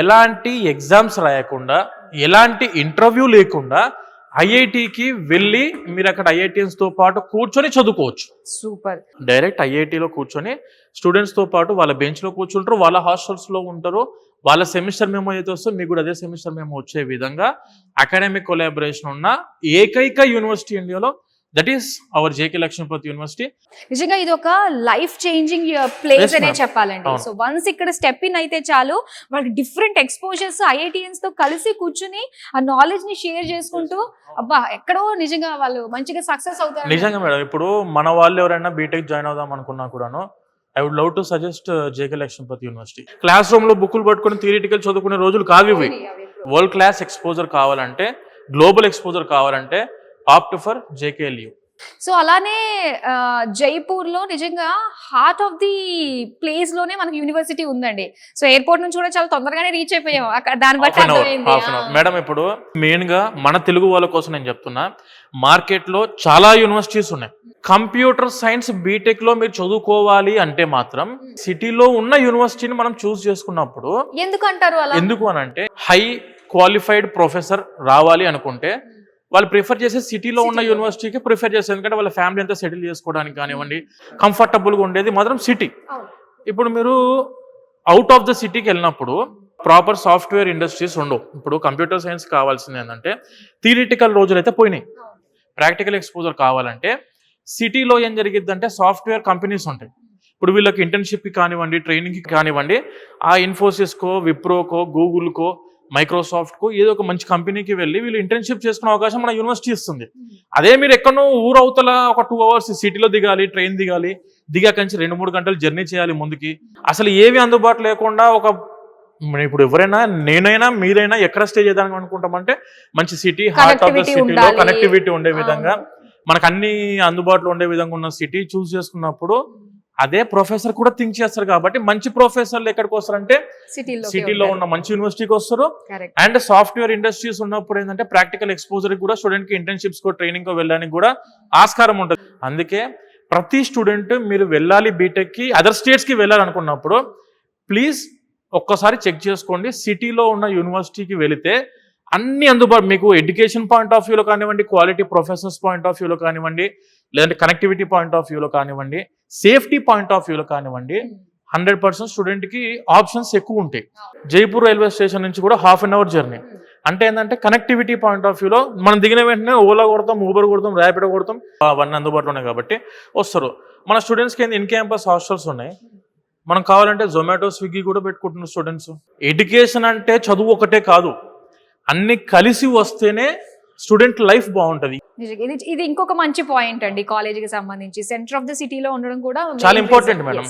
ఎలాంటి ఎగ్జామ్స్ రాయకుండా, ఎలాంటి ఇంటర్వ్యూ లేకుండా ఐఐటికి వెళ్ళి మీరు అక్కడ ఐఐటియన్స్ తో పాటు కూర్చొని చదువుకోవచ్చు. సూపర్. డైరెక్ట్ ఐఐటిలో కూర్చొని స్టూడెంట్స్ తో పాటు వాళ్ళ బెంచ్ లో కూర్చుంటారు, వాళ్ళ హాస్టల్స్ లో ఉంటారు. వాళ్ళ సెమిస్టర్ మెమో అయితే వస్తే మీకు కూడా అదే సెమిస్టర్ మెమో వచ్చే విధంగా అకాడమిక్ కొలాబరేషన్ ఉన్న ఏకైక యూనివర్సిటీ ఇండియాలో, that is our JK Lakshmipati university. నిజంగా ఇది ఒక లైఫ్ చేంజింగ్ ప్లేస్ అనే చెప్పాలండి. అవును. సో వన్స్ ఇక్కడ స్టెప్ ఇన్ అయితే చాలు, వాళ్ళకి డిఫరెంట్ ఎక్స్పోజర్స్ ఐఐటియన్స్ తో కలిసి కూర్చుని ఆ నాలెడ్జ్ ని షేర్ చేసుకుంటూ అబ్బా ఎక్కడో నిజంగా వాళ్ళు మంచిగా సక్సెస్ అవుతారు. నిజంగా మేడం, ఇప్పుడు మన వాళ్ళు ఎవరైనా బీటెక్ జాయిన్ అవుదాం అనుకున్నా కూడాను I would love to suggest JK Lakshmipati university. Classroom లో బుక్కులు పట్టుకుని థియరిటికల్ చదువుకునే రోజులు కావు ఇవి. వరల్డ్ క్లాస్ ఎక్స్పోజర్ కావాలంటే, గ్లోబల్ ఎక్స్పోజర్ కావాలంటే ఆప్ట్ ఫర్ జేకేఎల్యూ. సో అలానే జైపూర్ లో నిజంగా హార్ట్ ఆఫ్ ది ప్లేస్ లోనే మనకి యూనివర్సిటీ ఉందండి. సో ఎయిర్పోర్ట్ నుంచి కూడా చాలా తొందరగానే రీచ్ అయిపోయాం అక్కడ. దాన్ని బట్టి అర్థమైంది. మేడం, ఇప్పుడు మెయిన్ గా మన తెలుగు వాళ్ళ కోసం నేను చెప్తున్నా, మార్కెట్ లో చాలా యూనివర్సిటీస్ ఉన్నాయి. కంప్యూటర్ సైన్స్ బీటెక్ లో మీరు చదువుకోవాలి అంటే మాత్రం సిటీలో ఉన్న యూనివర్సిటీని మనం చూస్ చేసుకున్నప్పుడు ఎందుకంటారు అలా? ఎందుకు అని అంటే హై క్వాలిఫైడ్ ప్రొఫెసర్ రావాలి అనుకుంటే వాళ్ళు ప్రిఫర్ చేసే సిటీలో ఉన్న యూనివర్సిటీకి ప్రిఫర్ చేస్తారు. ఎందుకంటే వాళ్ళ ఫ్యామిలీ అంతా సెటిల్ చేసుకోవడానికి కానివ్వండి, కంఫర్టబుల్గా ఉండేది మాత్రం సిటీ. ఇప్పుడు మీరు అవుట్ ఆఫ్ ద సిటీకి వెళ్ళినప్పుడు ప్రాపర్ సాఫ్ట్వేర్ ఇండస్ట్రీస్ ఉండవు. ఇప్పుడు కంప్యూటర్ సైన్స్ కావాల్సింది ఏంటంటే థియరిటికల్ రోజులు అయితే పోయినాయి. ప్రాక్టికల్ ఎక్స్పోజర్ కావాలంటే సిటీలో ఏం జరిగిద్దంటే సాఫ్ట్వేర్ కంపెనీస్ ఉంటాయి. ఇప్పుడు వీళ్ళకి ఇంటర్న్షిప్కి కానివ్వండి, ట్రైనింగ్కి కానివ్వండి, ఆ ఇన్ఫోసిస్కో, విప్రోకో, గూగుల్కో, మైక్రోసాఫ్ట్కో ఏదో ఒక మంచి కంపెనీకి వెళ్ళి వీళ్ళు ఇంటర్న్షిప్ చేసుకునే అవకాశం మన యూనివర్సిటీ ఇస్తుంది. అదే మీరు ఎక్కడో ఊరు అవతల ఒక 2 hours సిటీలో దిగాలి, ట్రైన్ దిగాలి, దిగాక నుంచి 2-3 గంటలు జర్నీ చేయాలి ముందుకి. అసలు ఏవి అందుబాటు లేకుండా ఇప్పుడు ఎవరైనా, నేనైనా మీరైనా ఎక్కడ స్టే చేద్దాం అనుకుంటామంటే మంచి సిటీ, హార్ట్ ఆఫ్ ద సిటీలో కనెక్టివిటీ ఉండే విధంగా, మనకు అన్ని అందుబాటులో ఉండే విధంగా ఉన్న సిటీ చూస్ చేసుకున్నప్పుడు అదే ప్రొఫెసర్ కూడా థింక్ చేస్తారు. కాబట్టి మంచి ప్రొఫెసర్లు ఎక్కడికి వస్తారంటే సిటీలో ఉన్న మంచి యూనివర్సిటీకి వస్తారు. అండ్ సాఫ్ట్వేర్ ఇండస్ట్రీస్ ఉన్నప్పుడు ఏంటంటే ప్రాక్టికల్ ఎక్స్పోజర్ కూడా స్టూడెంట్ కి ఇంటర్న్షిప్స్ కో, ట్రైనింగ్ కో వెళ్ళడానికి కూడా ఆస్కారం ఉంటుంది. అందుకే ప్రతి స్టూడెంట్ మీరు వెళ్ళాలి బీటెక్ కి, అదర్ స్టేట్స్ కి వెళ్ళాలనుకున్నప్పుడు ప్లీజ్ ఒక్కసారి చెక్ చేసుకోండి. సిటీలో ఉన్న యూనివర్సిటీకి వెళితే అన్ని అందుబాటు, మీకు ఎడ్యుకేషన్ పాయింట్ ఆఫ్ వ్యూలో కానివ్వండి, క్వాలిటీ ప్రొఫెసర్స్ పాయింట్ ఆఫ్ వ్యూలో కానివ్వండి, లేదంటే కనెక్టివిటీ పాయింట్ ఆఫ్ వ్యూలో కానివ్వండి, సేఫ్టీ పాయింట్ ఆఫ్ వ్యూలో కానివ్వండి, 100% స్టూడెంట్ కి ఆప్షన్స్ ఎక్కువ ఉంటాయి. జైపూర్ రైల్వే స్టేషన్ నుంచి కూడా 1/2 hour జర్నీ. అంటే ఏంటంటే కనెక్టివిటీ పాయింట్ ఆఫ్ వ్యూలో మనం దిగిన వెంటనే ఓలా కొడతాం, ఊబర్ కొడతాం, ర్యాపిడో కొడతాం, అవన్నీ అందుబాటులో ఉన్నాయి కాబట్టి వస్తారు. మన స్టూడెంట్స్కి ఏంది ఇన్ క్యాంపస్ హాస్టల్స్ ఉన్నాయి. మనం కావాలంటే జొమాటో, స్విగ్గీ కూడా పెట్టుకుంటున్న స్టూడెంట్స్. ఎడ్యుకేషన్ అంటే చదువు ఒకటే కాదు, అన్ని కలిసి వస్తేనే స్టూడెంట్ లైఫ్ బాగుంటది. ఇది ఇంకొక మంచి పాయింట్ అండి. కాలేజీకి సంబంధించి సెంటర్ ఆఫ్ ద సిటీలో ఉండడం కూడా చాలా ఇంపార్టెంట్ మేడం.